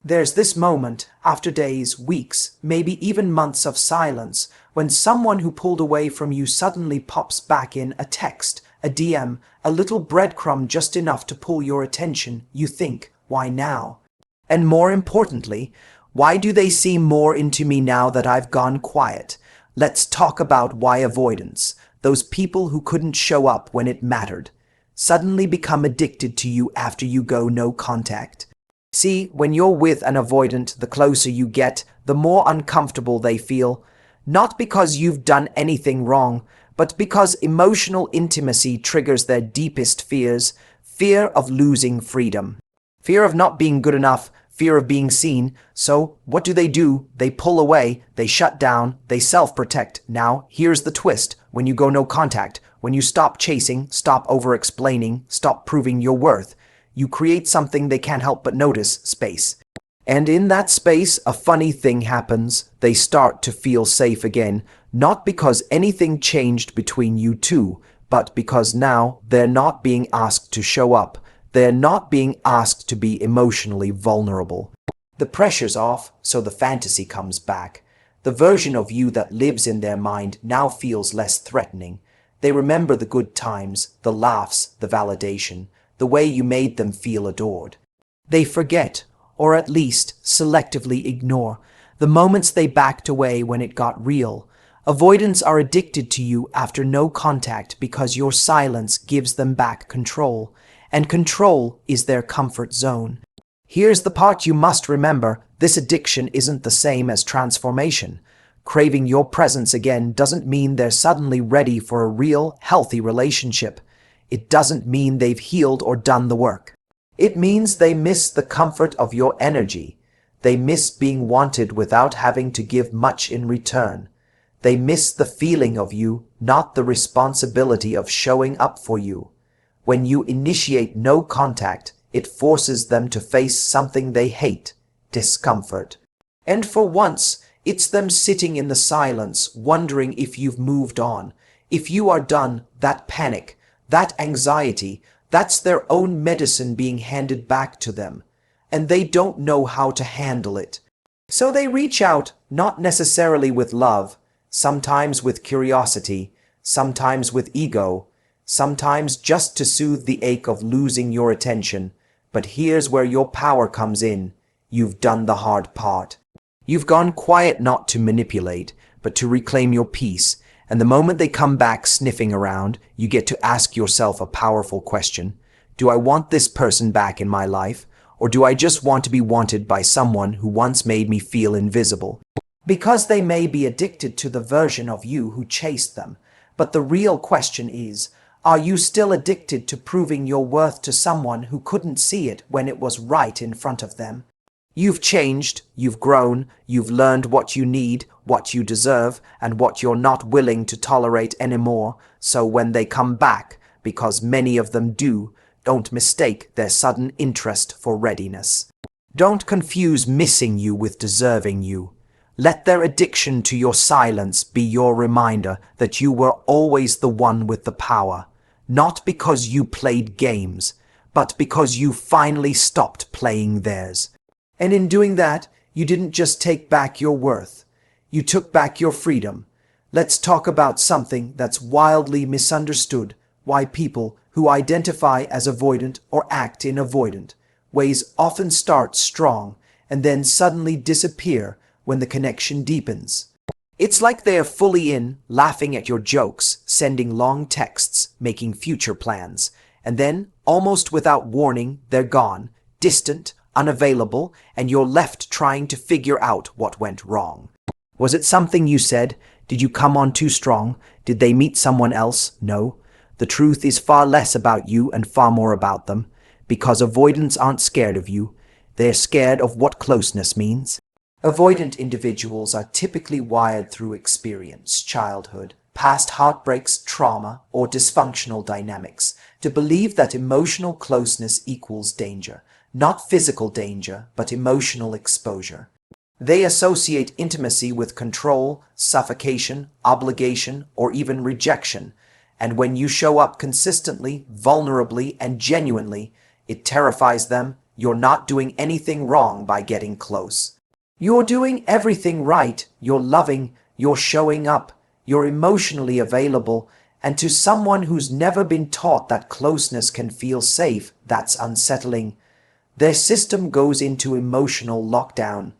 There's this moment, after days, weeks, maybe even months of silence, when someone who pulled away from you suddenly pops back in a text, a DM, a little breadcrumb just enough to pull your attention. You think, why now? And more importantly, why do they see more into me now that I've gone quiet? Let's talk about why avoidants, those people who couldn't show up when it mattered, suddenly become addicted to you after you go no contact. See, when you're with an avoidant, the closer you get, the more uncomfortable they feel. Not because you've done anything wrong, but because emotional intimacy triggers their deepest fears. Fear of losing freedom. Fear of not being good enough. Fear of being seen. So, what do? They pull away, they shut down, they self-protect. Now, here's the twist. When you go no contact, when you stop chasing, stop over-explaining, stop proving your worth, you create something they can't help but notice: space. And in that space, a funny thing happens. They start to feel safe again, not because anything changed between you two, but because now they're not being asked to show up. They're not being asked to be emotionally vulnerable. The pressure's off, so the fantasy comes back. The version of you that lives in their mind now feels less threatening. They remember the good times, the laughs, the validation, the way you made them feel adored. They forget, or at least selectively ignore, the moments they backed away when it got real. Avoidants are addicted to you after no contact because your silence gives them back control, and control is their comfort zone. Here's the part you must remember: this addiction isn't the same as transformation. Craving your presence again doesn't mean they're suddenly ready for a real, healthy relationship. It doesn't mean they've healed or done the work. It means they miss the comfort of your energy. They miss being wanted without having to give much in return. They miss the feeling of you, not the responsibility of showing up for you. When you initiate no contact, it forces them to face something they hate: discomfort. And for once, it's them sitting in the silence, wondering if you've moved on, if you are done. That panic, that anxiety, that's their own medicine being handed back to them, and they don't know how to handle it. So they reach out, not necessarily with love, sometimes with curiosity, sometimes with ego, sometimes just to soothe the ache of losing your attention. But here's where your power comes in. You've done the hard part. You've gone quiet not to manipulate, but to reclaim your peace. And the moment they come back sniffing around, you get to ask yourself a powerful question. Do I want this person back in my life? Or do I just want to be wanted by someone who once made me feel invisible? Because they may be addicted to the version of you who chased them. But the real question is, are you still addicted to proving your worth to someone who couldn't see it when it was right in front of them? You've changed, you've grown, you've learned what you need, what you deserve, and what you're not willing to tolerate anymore. So when they come back, because many of them do, don't mistake their sudden interest for readiness. Don't confuse missing you with deserving you. Let their addiction to your silence be your reminder that you were always the one with the power, not because you played games, but because you finally stopped playing theirs. And in doing that, you didn't just take back your worth. You took back your freedom. Let's talk about something that's wildly misunderstood: why people who identify as avoidant or act in avoidant ways often start strong and then suddenly disappear when the connection deepens. It's like they are fully in, laughing at your jokes, sending long texts, making future plans, and then, almost without warning, they're gone, distant, unavailable, and you're left trying to figure out what went wrong. Was it something you said? Did you come on too strong? Did they meet someone else? No. The truth is far less about you and far more about them, because avoidants aren't scared of you. They're scared of what closeness means. Avoidant individuals are typically wired through experience, childhood, past heartbreaks, trauma, or dysfunctional dynamics, to believe that emotional closeness equals danger. Not physical danger, but emotional exposure. They associate intimacy with control, suffocation, obligation, or even rejection. And when you show up consistently, vulnerably, and genuinely, it terrifies them. you're not doing anything wrong by getting close. You're doing everything right. You're loving, you're showing up, you're emotionally available, and to someone who's never been taught that closeness can feel safe, that's unsettling. Their system goes into emotional lockdown.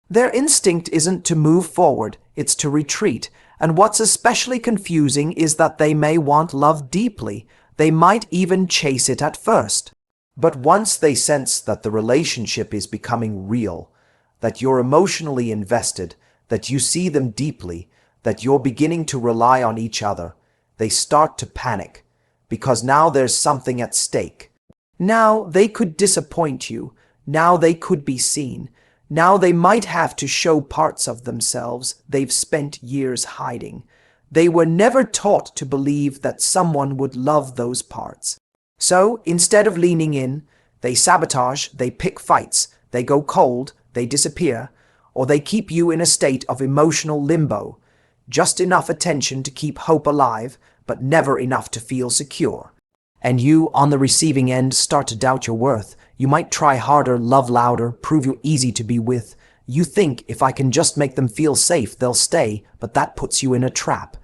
Their instinct isn't to move forward, it's to retreat. And what's especially confusing is that they may want love deeply. They might even chase it at first. But once they sense that the relationship is becoming real, that you're emotionally invested, that you see them deeply, that you're beginning to rely on each other, they start to panic, because now there's something at stake. Now they could disappoint you. Now they could be seen. Now they might have to show parts of themselves they've spent years hiding. They were never taught to believe that someone would love those parts. So instead of leaning in, they sabotage, they pick fights, they go cold, they disappear, or they keep you in a state of emotional limbo. Just enough attention to keep hope alive, but never enough to feel secure. And you, on the receiving end, start to doubt your worth. You might try harder, love louder, prove you're easy to be with. You think if I can just make them feel safe, they'll stay, but that puts you in a trap.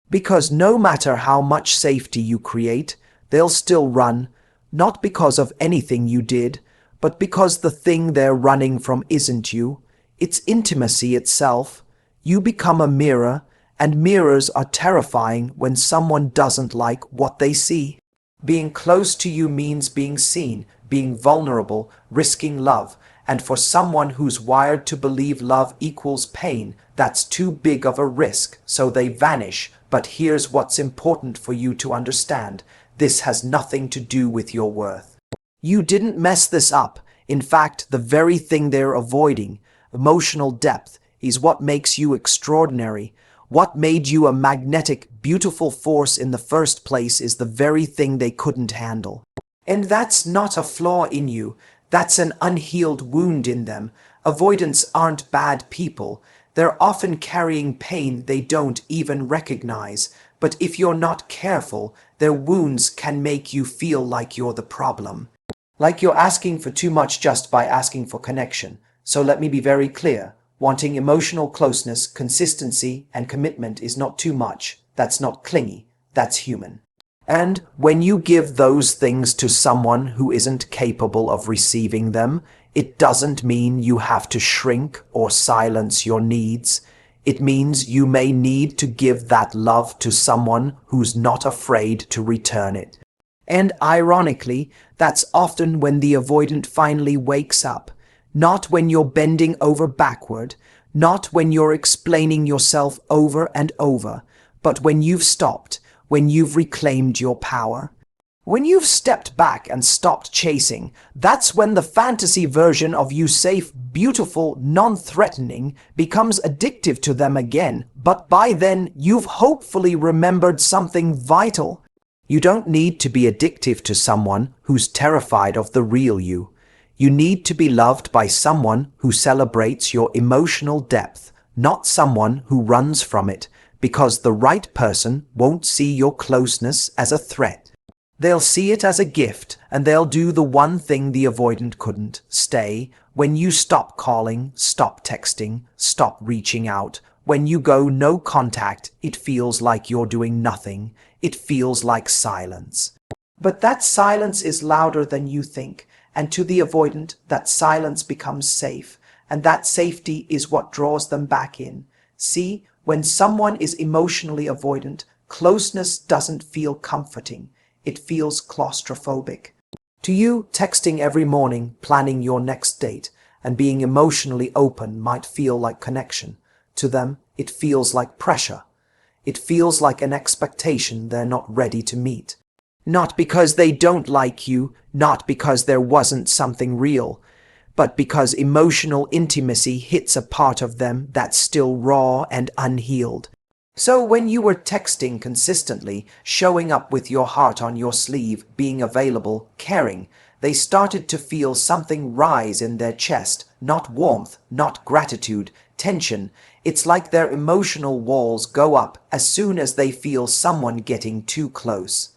Because no matter how much safety you create, they'll still run, not because of anything you did, but because the thing they're running from isn't you. It's intimacy itself. You become a mirror, and mirrors are terrifying when someone doesn't like what they see. Being close to you means being seen, being vulnerable, risking love, and for someone who's wired to believe love equals pain, that's too big of a risk, so they vanish. But here's what's important for you to understand. This has nothing to do with your worth. You didn't mess this up. In fact, the very thing they're avoiding, emotional depth, is what makes you extraordinary. What made you a magnetic, beautiful force in the first place is the very thing they couldn't handle. And that's not a flaw in you. That's an unhealed wound in them. Avoidants aren't bad people. They're often carrying pain they don't even recognize. But if you're not careful, their wounds can make you feel like you're the problem. Like you're asking for too much just by asking for connection. So let me be very clear. Wanting emotional closeness, consistency, and commitment is not too much. That's not clingy. That's human. And when you give those things to someone who isn't capable of receiving them, it doesn't mean you have to shrink or silence your needs. It means you may need to give that love to someone who's not afraid to return it. And ironically, that's often when the avoidant finally wakes up. Not when you're bending over backward, not when you're explaining yourself over and over, but when you've stopped, when you've reclaimed your power. When you've stepped back and stopped chasing, that's when the fantasy version of you safe, beautiful, non-threatening becomes addictive to them again. But by then, you've hopefully remembered something vital. You don't need to be addictive to someone who's terrified of the real you. You need to be loved by someone who celebrates your emotional depth, not someone who runs from it, because the right person won't see your closeness as a threat. They'll see it as a gift, and they'll do the one thing the avoidant couldn't: stay. When you stop calling, stop texting, stop reaching out, when you go no contact, it feels like you're doing nothing. It feels like silence. But that silence is louder than you think. And to the avoidant, that silence becomes safe, and that safety is what draws them back in. See, when someone is emotionally avoidant, closeness doesn't feel comforting. It feels claustrophobic. To you, texting every morning, planning your next date, and being emotionally open might feel like connection. To them, it feels like pressure. It feels like an expectation they're not ready to meet. Not because they don't like you, not because there wasn't something real, but because emotional intimacy hits a part of them that's still raw and unhealed. So when you were texting consistently, showing up with your heart on your sleeve, being available, caring, they started to feel something rise in their chest, not warmth, not gratitude, tension. It's like their emotional walls go up as soon as they feel someone getting too close.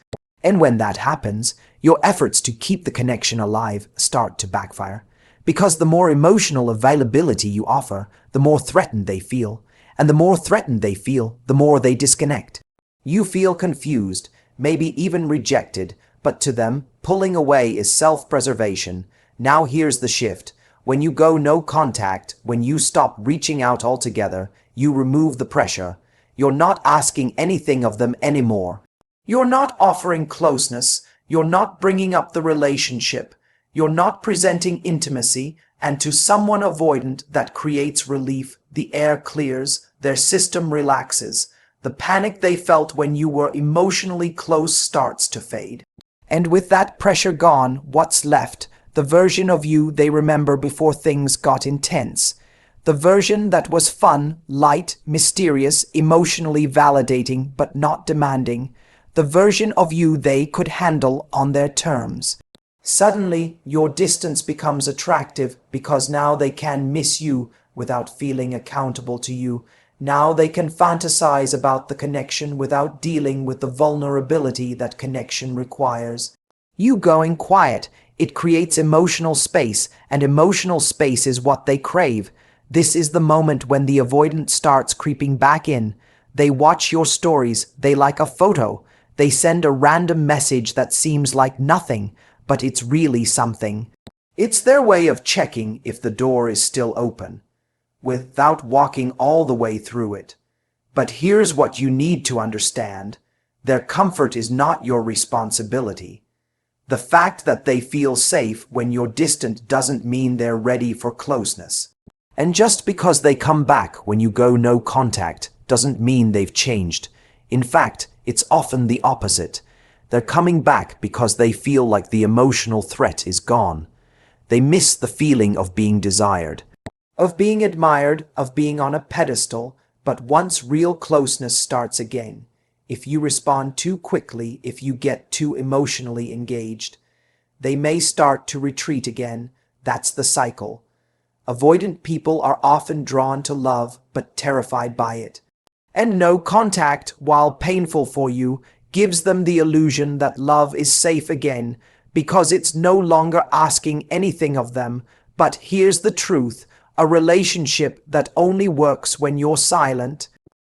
And when that happens, Your efforts to keep the connection alive start to backfire. Because the more emotional availability you offer, the more threatened they feel. And the more threatened they feel, the more they disconnect. You feel confused, maybe even rejected, but to them, pulling away is self-preservation. Now here's the shift. When you go no contact, when you stop reaching out altogether, you remove the pressure. You're not asking anything of them anymore. You're not offering closeness. You're not bringing up the relationship. You're not presenting intimacy, and to someone avoidant that creates relief. The air clears, their system relaxes. The panic they felt when you were emotionally close starts to fade. And with that pressure gone, what's left? The version of you they remember before things got intense. The version that was fun, light, mysterious, emotionally validating, but not demanding. The version of you they could handle on their terms. Suddenly, your distance becomes attractive because now they can miss you without feeling accountable to you. Now they can fantasize about the connection without dealing with the vulnerability that connection requires. You going quiet, it creates emotional space, and emotional space is what they crave. This is the moment when the avoidant starts creeping back in. They watch your stories, they like a photo. They send a random message that seems like nothing, but it's really something. It's their way of checking if the door is still open, without walking all the way through it. But here's what you need to understand. Their comfort is not your responsibility. The fact that they feel safe when you're distant doesn't mean they're ready for closeness. And just because they come back when you go no contact doesn't mean they've changed. In fact, it's often the opposite. They're coming back because they feel like the emotional threat is gone. They miss the feeling of being desired, of being admired, of being on a pedestal, but once real closeness starts again, if you respond too quickly, if you get too emotionally engaged, they may start to retreat again. That's the cycle. Avoidant people are often drawn to love, but terrified by it. And no contact, while painful for you, gives them the illusion that love is safe again, because it's no longer asking anything of them. But here's the truth. A relationship that only works when you're silent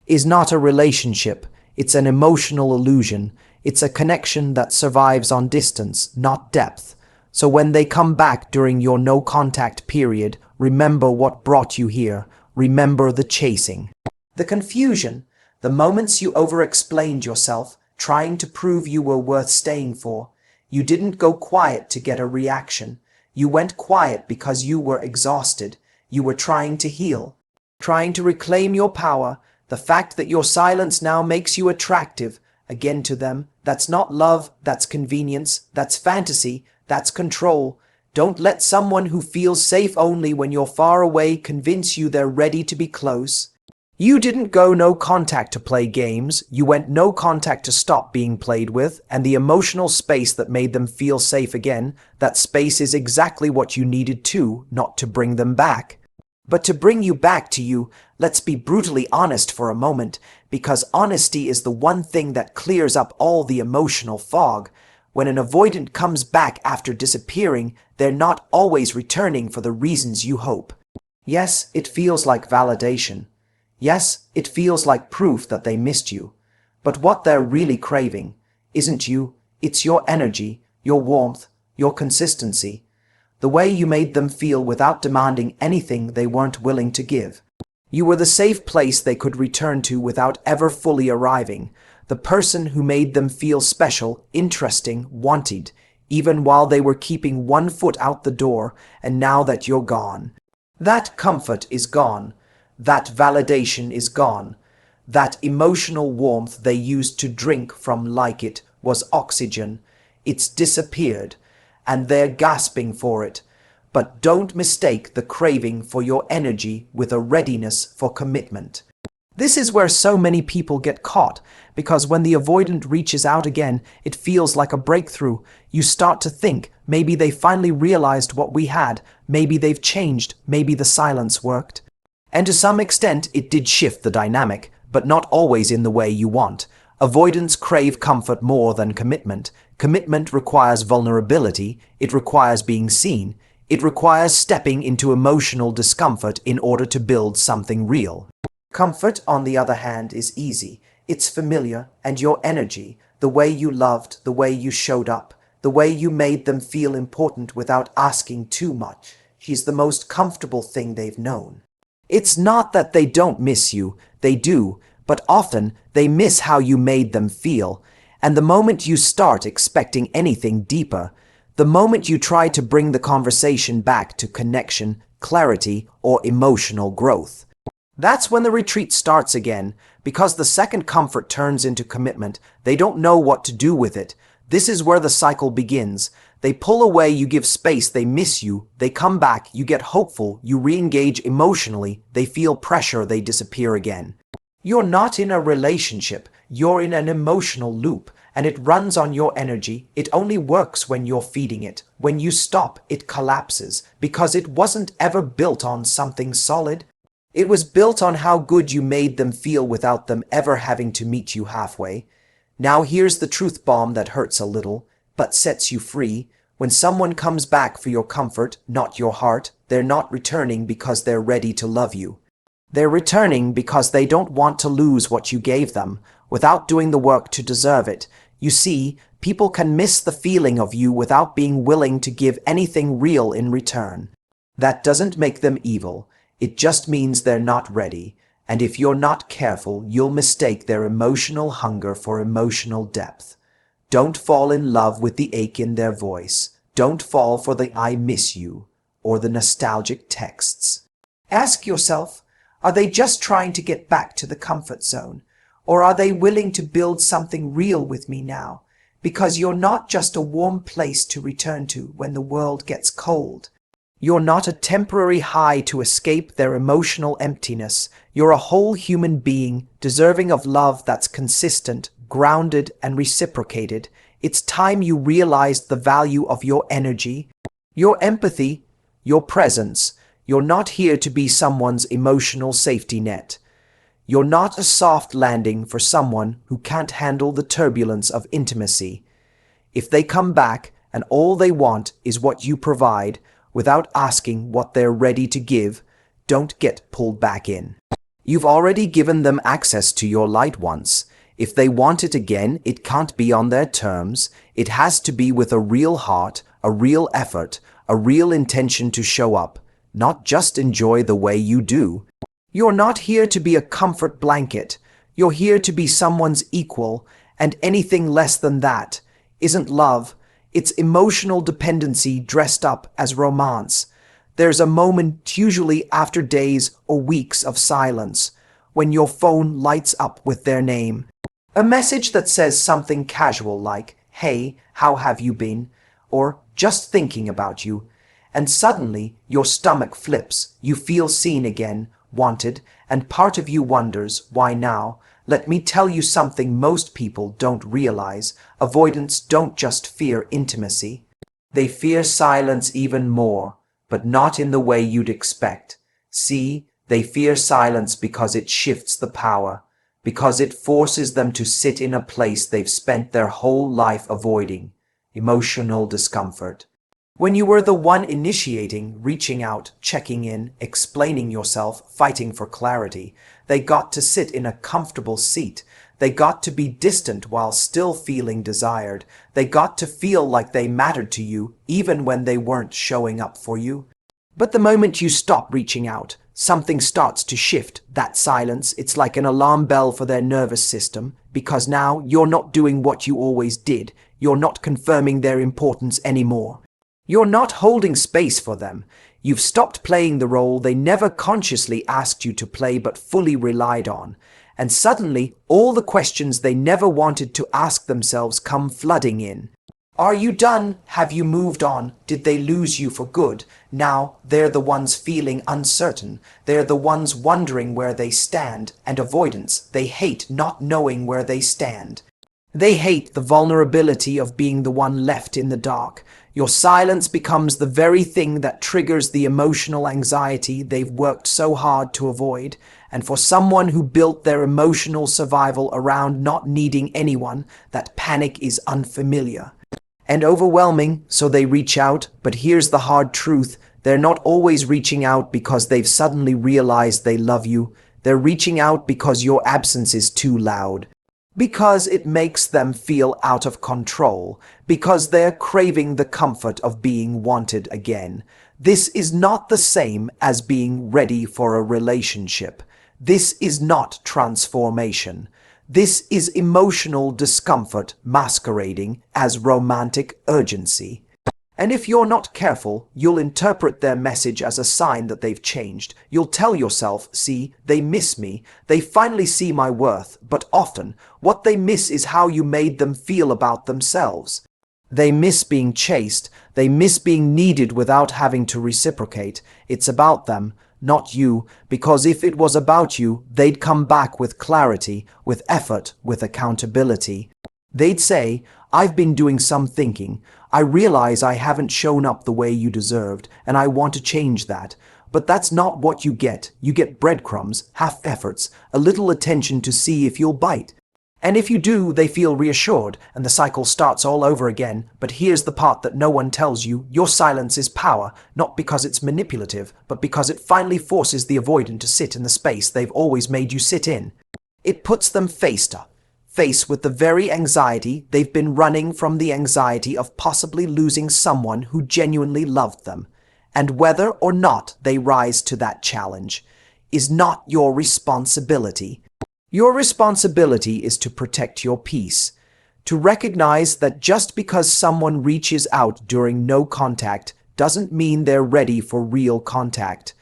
is not a relationship. It's an emotional illusion. It's a connection that survives on distance, not depth. So when they come back during your no-contact period, remember what brought you here. Remember the chasing, the confusion, the moments you over-explained yourself, trying to prove you were worth staying for. You didn't go quiet to get a reaction. You went quiet because you were exhausted. You were trying to heal, trying to reclaim your power. The fact that your silence now makes you attractive again to them, that's not love, that's convenience, that's fantasy, that's control. Don't let someone who feels safe only when you're far away convince you they're ready to be close. You didn't go no contact to play games, you went no contact to stop being played with, and the emotional space that made them feel safe again, that space is exactly what you needed too, not to bring them back. But to bring you back to you, let's be brutally honest for a moment, because honesty is the one thing that clears up all the emotional fog. When an avoidant comes back after disappearing, they're not always returning for the reasons you hope. Yes, it feels like validation. Yes, it feels like proof that they missed you. But what they're really craving isn't you, it's your energy, your warmth, your consistency. The way you made them feel without demanding anything they weren't willing to give. You were the safe place they could return to without ever fully arriving. The person who made them feel special, interesting, wanted, even while they were keeping one foot out the door. And now that you're gone, that comfort is gone. That validation is gone. That emotional warmth they used to drink from like it was oxygen. It's disappeared, and they're gasping for it. But don't mistake the craving for your energy with a readiness for commitment. This is where so many people get caught, because when the avoidant reaches out again, it feels like a breakthrough. You start to think, maybe they finally realized what we had, maybe they've changed, maybe the silence worked. And to some extent, it did shift the dynamic, but not always in the way you want. Avoidants crave comfort more than commitment. Commitment requires vulnerability, it requires being seen, it requires stepping into emotional discomfort in order to build something real. Comfort, on the other hand, is easy. It's familiar, and your energy, the way you loved, the way you showed up, the way you made them feel important without asking too much, is the most comfortable thing they've known. It's not that they don't miss you, they do, but often they miss how you made them feel. And the moment you start expecting anything deeper, the moment you try to bring the conversation back to connection, clarity, or emotional growth, that's when the retreat starts again, because the second comfort turns into commitment. They don't know what to do with it. This is where the cycle begins. They pull away, you give space, they miss you, they come back, you get hopeful, you re-engage emotionally, they feel pressure, they disappear again. You're not in a relationship, you're in an emotional loop, and it runs on your energy. It only works when you're feeding it. When you stop, it collapses, because it wasn't ever built on something solid. It was built on how good you made them feel without them ever having to meet you halfway. Now here's the truth bomb that hurts a little, but sets you free. When someone comes back for your comfort, not your heart, they're not returning because they're ready to love you. They're returning because they don't want to lose what you gave them, without doing the work to deserve it. You see, people can miss the feeling of you without being willing to give anything real in return. That doesn't make them evil. It just means they're not ready, and if you're not careful, you'll mistake their emotional hunger for emotional depth. Don't fall in love with the ache in their voice. Don't fall for the "I miss you" or the nostalgic texts. Ask yourself, are they just trying to get back to the comfort zone? Or are they willing to build something real with me now? Because you're not just a warm place to return to when the world gets cold. You're not a temporary high to escape their emotional emptiness. You're a whole human being, deserving of love that's consistent, grounded, and reciprocated. It's time you realized the value of your energy, your empathy, your presence. You're not here to be someone's emotional safety net. You're not a soft landing for someone who can't handle the turbulence of intimacy. If they come back and all they want is what you provide, without asking what they're ready to give, don't get pulled back in. You've already given them access to your light once. If they want it again, it can't be on their terms. It has to be with a real heart, a real effort, a real intention to show up, not just enjoy the way you do. You're not here to be a comfort blanket. You're here to be someone's equal, and anything less than that isn't love. It's emotional dependency dressed up as romance. There's a moment, usually after days or weeks of silence, when your phone lights up with their name. A message that says something casual like, "Hey, how have you been?" or "Just thinking about you." And suddenly your stomach flips. You feel seen again, wanted, and part of you wonders, why now? Let me tell you something most people don't realize. Avoidants don't just fear intimacy. They fear silence even more, but not in the way you'd expect. See, they fear silence because it shifts the power, because it forces them to sit in a place they've spent their whole life avoiding, emotional discomfort. When you were the one initiating, reaching out, checking in, explaining yourself, fighting for clarity, they got to sit in a comfortable seat. They got to be distant while still feeling desired. They got to feel like they mattered to you, even when they weren't showing up for you. But the moment you stop reaching out, something starts to shift. That silence, it's like an alarm bell for their nervous system, because now you're not doing what you always did. You're not confirming their importance anymore. You're not holding space for them. You've stopped playing the role they never consciously asked you to play but fully relied on. And suddenly, all the questions they never wanted to ask themselves come flooding in. Are you done? Have you moved on? Did they lose you for good? Now they're the ones feeling uncertain. They're the ones wondering where they stand. And avoidance, they hate not knowing where they stand. They hate the vulnerability of being the one left in the dark. Your silence becomes the very thing that triggers the emotional anxiety they've worked so hard to avoid. And for someone who built their emotional survival around not needing anyone, that panic is unfamiliar. and overwhelming, so they reach out. But here's the hard truth. They're not always reaching out because they've suddenly realized they love you. They're reaching out because your absence is too loud. Because it makes them feel out of control. Because they're craving the comfort of being wanted again. This is not the same as being ready for a relationship. This is not transformation. This is emotional discomfort masquerading as romantic urgency. And if you're not careful, you'll interpret their message as a sign that they've changed. You'll tell yourself, see, they miss me. They finally see my worth. But often, what they miss is how you made them feel about themselves. They miss being chased. They miss being needed without having to reciprocate. It's about them, not you, because if it was about you, they'd come back with clarity, with effort, with accountability. They'd say, I've been doing some thinking. I realize I haven't shown up the way you deserved, and I want to change that. But that's not what you get. You get breadcrumbs, half efforts, a little attention to see if you'll bite. And if you do, they feel reassured, and the cycle starts all over again. But here's the part that no one tells you. Your silence is power, not because it's manipulative, but because it finally forces the avoidant to sit in the space they've always made you sit in. It puts them face with the very anxiety they've been running from, the anxiety of possibly losing someone who genuinely loved them. And whether or not they rise to that challenge is not your responsibility. Your responsibility is to protect your peace, to recognize that just because someone reaches out during no contact doesn't mean they're ready for real contact.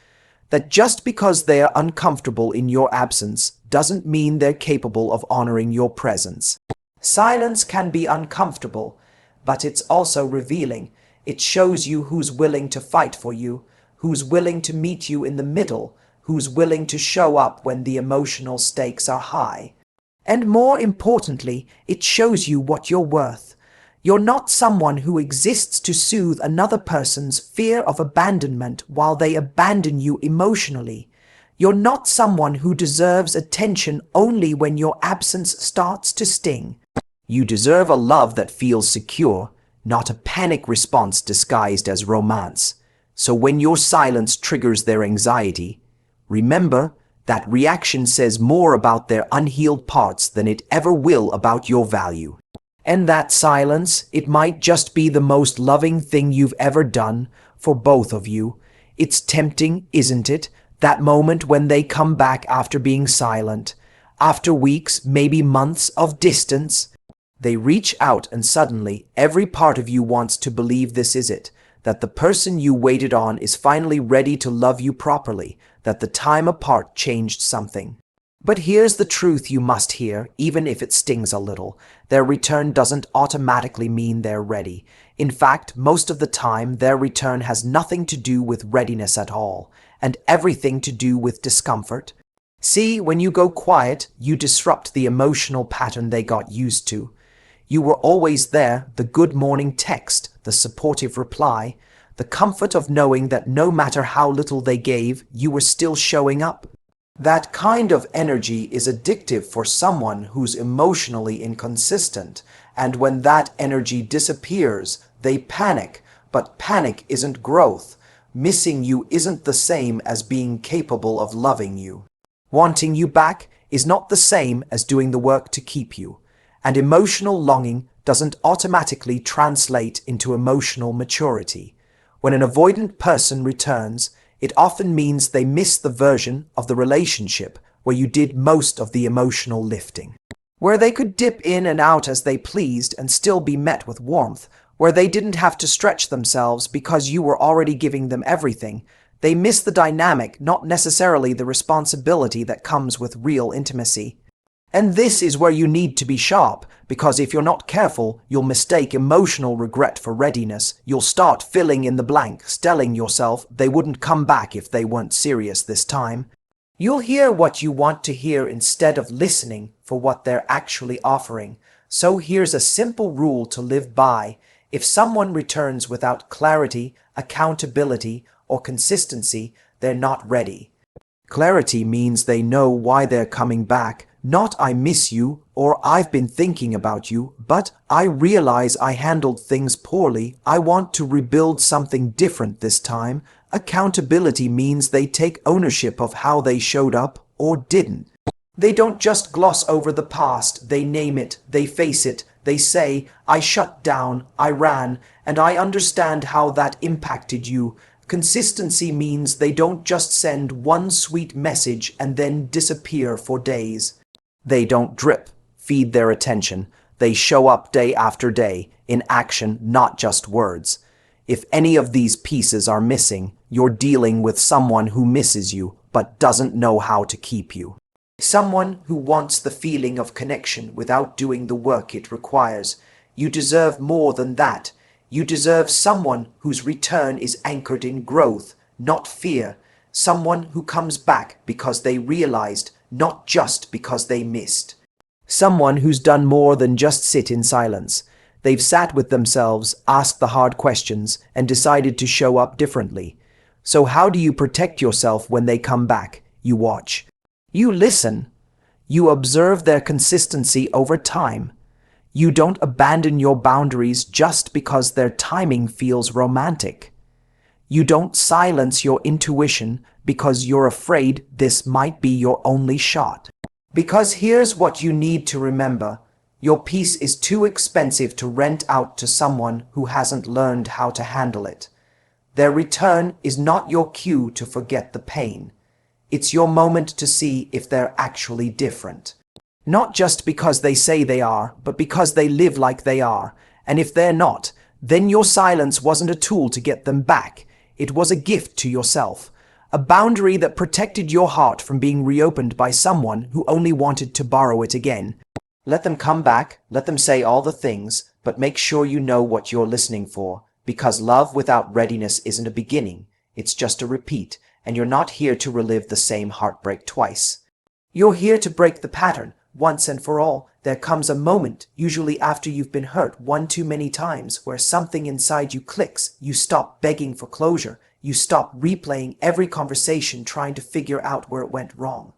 That just because they're uncomfortable in your absence doesn't mean they're capable of honoring your presence. Silence can be uncomfortable, but it's also revealing. It shows you who's willing to fight for you, who's willing to meet you in the middle, who's willing to show up when the emotional stakes are high. And more importantly, it shows you what you're worth. You're not someone who exists to soothe another person's fear of abandonment while they abandon you emotionally. You're not someone who deserves attention only when your absence starts to sting. You deserve a love that feels secure, not a panic response disguised as romance. So when your silence triggers their anxiety, remember that reaction says more about their unhealed parts than it ever will about your value. And that silence, it might just be the most loving thing you've ever done for both of you. It's tempting, isn't it? That moment when they come back after being silent, after weeks, maybe months of distance. They reach out and suddenly every part of you wants to believe this is it, that the person you waited on is finally ready to love you properly, that the time apart changed something. But here's the truth you must hear, even if it stings a little. Their return doesn't automatically mean they're ready. In fact, most of the time, their return has nothing to do with readiness at all, and everything to do with discomfort. See, when you go quiet, you disrupt the emotional pattern they got used to. You were always there, the good morning text, the supportive reply, the comfort of knowing that no matter how little they gave, you were still showing up. That kind of energy is addictive for someone who's emotionally inconsistent, and when that energy disappears, they panic. But panic isn't growth. Missing you isn't the same as being capable of loving you. Wanting you back is not the same as doing the work to keep you. And emotional longing doesn't automatically translate into emotional maturity. When an avoidant person returns, it often means they miss the version of the relationship where you did most of the emotional lifting, where they could dip in and out as they pleased and still be met with warmth, where they didn't have to stretch themselves because you were already giving them everything. They miss the dynamic, not necessarily the responsibility that comes with real intimacy. And this is where you need to be sharp, because if you're not careful, you'll mistake emotional regret for readiness. You'll start filling in the blanks, telling yourself they wouldn't come back if they weren't serious this time. You'll hear what you want to hear instead of listening for what they're actually offering. So here's a simple rule to live by. If someone returns without clarity, accountability, or consistency, they're not ready. Clarity means they know why they're coming back. Not "I miss you" or "I've been thinking about you," but "I realize I handled things poorly. I want to rebuild something different this time." Accountability means they take ownership of how they showed up or didn't. They don't just gloss over the past, they name it, they face it, they say, "I shut down, I ran, and I understand how that impacted you." Consistency means they don't just send one sweet message and then disappear for days. They don't drip, feed their attention. They show up day after day, in action, not just words. If any of these pieces are missing, you're dealing with someone who misses you, but doesn't know how to keep you. Someone who wants the feeling of connection without doing the work it requires. You deserve more than that. You deserve someone whose return is anchored in growth, not fear. Someone who comes back because they realized, not just because they missed. Someone who's done more than just sit in silence. They've sat with themselves, asked the hard questions, and decided to show up differently. So how do you protect yourself when they come back? You watch. You listen. You observe their consistency over time. You don't abandon your boundaries just because their timing feels romantic. You don't silence your intuition because you're afraid this might be your only shot. Because here's what you need to remember. Your peace is too expensive to rent out to someone who hasn't learned how to handle it. Their return is not your cue to forget the pain. It's your moment to see if they're actually different. Not just because they say they are, but because they live like they are. And if they're not, then your silence wasn't a tool to get them back. It was a gift to yourself. A boundary that protected your heart from being reopened by someone who only wanted to borrow it again. Let them come back, let them say all the things, but make sure you know what you're listening for. Because love without readiness isn't a beginning, it's just a repeat. And you're not here to relive the same heartbreak twice. You're here to break the pattern, once and for all. There comes a moment, usually after you've been hurt one too many times, where something inside you clicks. You stop begging for closure. You stop replaying every conversation trying to figure out where it went wrong.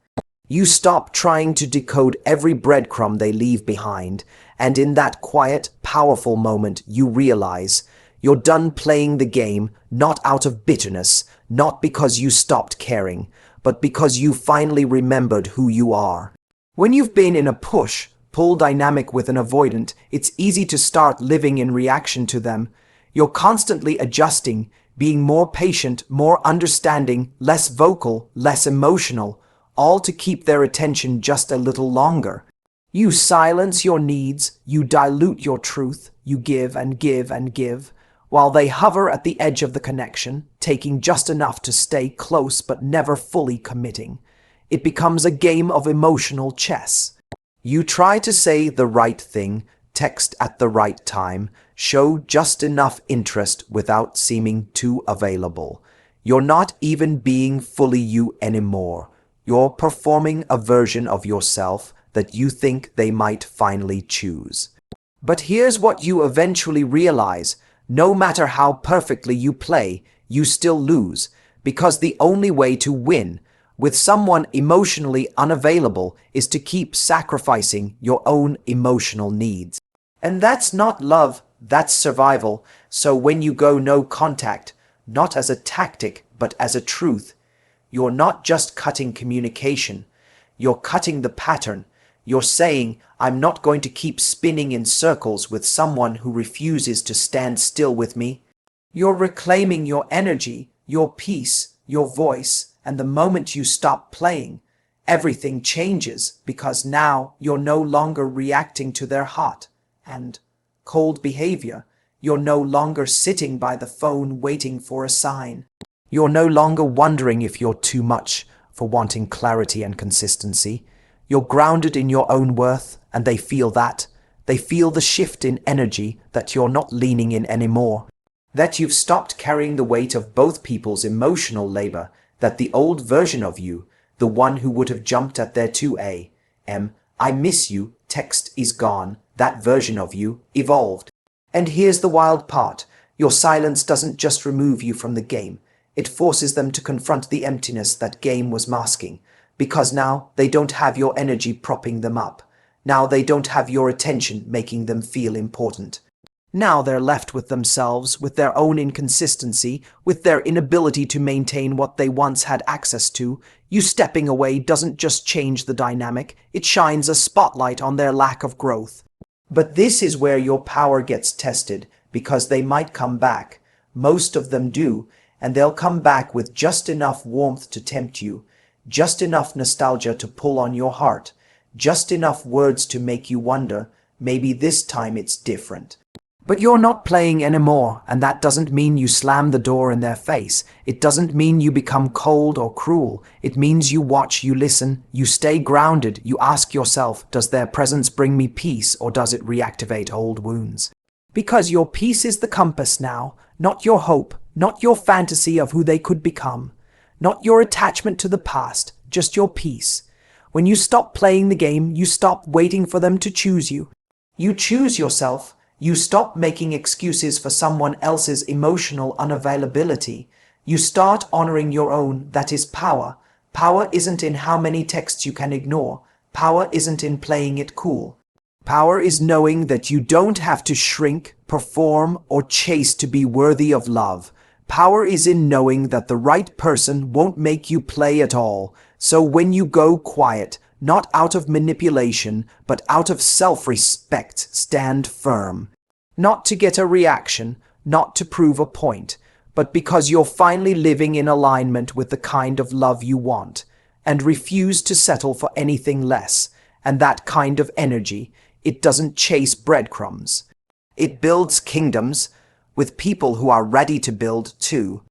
You stop trying to decode every breadcrumb they leave behind. And in that quiet, powerful moment, you realize you're done playing the game, not out of bitterness, not because you stopped caring, but because you finally remembered who you are. When you've been in a push-pull dynamic with an avoidant, it's easy to start living in reaction to them. You're constantly adjusting, being more patient, more understanding, less vocal, less emotional, all to keep their attention just a little longer. You silence your needs, you dilute your truth, you give and give and give, while they hover at the edge of the connection, taking just enough to stay close but never fully committing. It becomes a game of emotional chess. You try to say the right thing, text at the right time, show just enough interest without seeming too available. You're not even being fully you anymore. You're performing a version of yourself that you think they might finally choose. But here's what you eventually realize. No matter how perfectly you play, you still lose, because the only way to win with someone emotionally unavailable is to keep sacrificing your own emotional needs. And that's not love, that's survival. So when you go no contact, not as a tactic, but as a truth, you're not just cutting communication, you're cutting the pattern. You're saying, I'm not going to keep spinning in circles with someone who refuses to stand still with me. You're reclaiming your energy, your peace, your voice, and the moment you stop playing, everything changes because now you're no longer reacting to their hot and cold behavior. You're no longer sitting by the phone waiting for a sign. You're no longer wondering if you're too much for wanting clarity and consistency. You're grounded in your own worth, and they feel that. They feel the shift in energy that you're not leaning in anymore. That you've stopped carrying the weight of both people's emotional labor, that the old version of you, the one who would have jumped at their 2 a.m. "I miss you" text is gone. That version of you evolved. And here's the wild part. Your silence doesn't just remove you from the game. It forces them to confront the emptiness that game was masking. because now they don't have your energy propping them up. Now they don't have your attention making them feel important. Now they're left with themselves, with their own inconsistency, with their inability to maintain what they once had access to. You stepping away doesn't just change the dynamic, it shines a spotlight on their lack of growth. But this is where your power gets tested, because they might come back. Most of them do, and they'll come back with just enough warmth to tempt you, just enough nostalgia to pull on your heart, just enough words to make you wonder, maybe this time it's different. But you're not playing anymore, and that doesn't mean you slam the door in their face. It doesn't mean you become cold or cruel. It means you watch, you listen, you stay grounded, you ask yourself, does their presence bring me peace or does it reactivate old wounds? Because your peace is the compass now, not your hope, not your fantasy of who they could become, not your attachment to the past, just your peace. When you stop playing the game, you stop waiting for them to choose you. You choose yourself. You stop making excuses for someone else's emotional unavailability. You start honoring your own. That is power. Power isn't in how many texts you can ignore. Power isn't in playing it cool. Power is knowing that you don't have to shrink, perform, or chase to be worthy of love. Power is in knowing that the right person won't make you play at all. So when you go quiet, not out of manipulation, but out of self-respect, stand firm. Not to get a reaction, not to prove a point, but because you're finally living in alignment with the kind of love you want, and refuse to settle for anything less. And that kind of energy, it doesn't chase breadcrumbs. It builds kingdoms with people who are ready to build too.